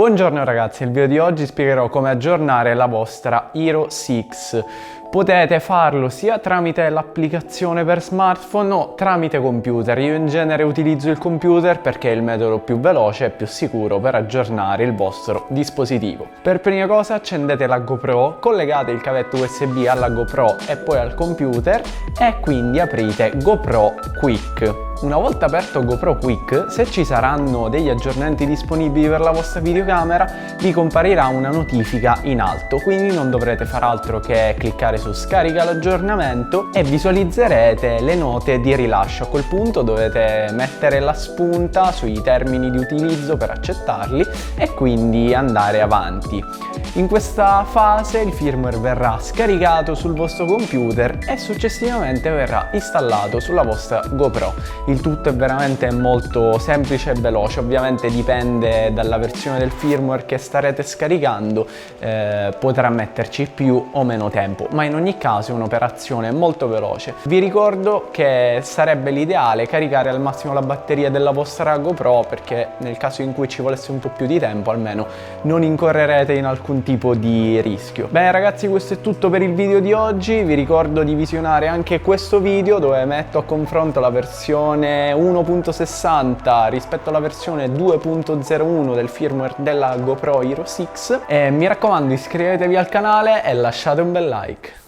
Buongiorno ragazzi, nel video di oggi spiegherò come aggiornare la vostra Hero 6. Potete farlo sia tramite l'applicazione per smartphone o tramite computer. Io in genere utilizzo il computer perché è il metodo più veloce e più sicuro per aggiornare il vostro dispositivo. Per prima cosa accendete la GoPro, collegate il cavetto USB alla GoPro e poi al computer e quindi aprite GoPro Quick. Una volta aperto GoPro Quick, se ci saranno degli aggiornamenti disponibili per la vostra videocamera, vi comparirà una notifica in alto, quindi non dovrete far altro che cliccare su scarica l'aggiornamento e visualizzerete le note di rilascio. A quel punto dovete mettere la spunta sui termini di utilizzo per accettarli e quindi andare avanti. In questa fase il firmware verrà scaricato sul vostro computer e successivamente verrà installato sulla vostra GoPro. Il tutto è veramente molto semplice e veloce, ovviamente dipende dalla versione del firmware che starete scaricando, potrà metterci più o meno tempo, ma in ogni caso è un'operazione molto veloce. Vi ricordo che sarebbe l'ideale caricare al massimo la batteria della vostra GoPro, perché nel caso in cui ci volesse un po' più di tempo almeno non incorrerete in alcun tipo di rischio. Bene ragazzi, questo è tutto per il video di oggi. Vi ricordo di visionare anche questo video dove metto a confronto la versione 1.60 rispetto alla versione 2.01 del firmware della GoPro Hero 6 e mi raccomando, iscrivetevi al canale e lasciate un bel like.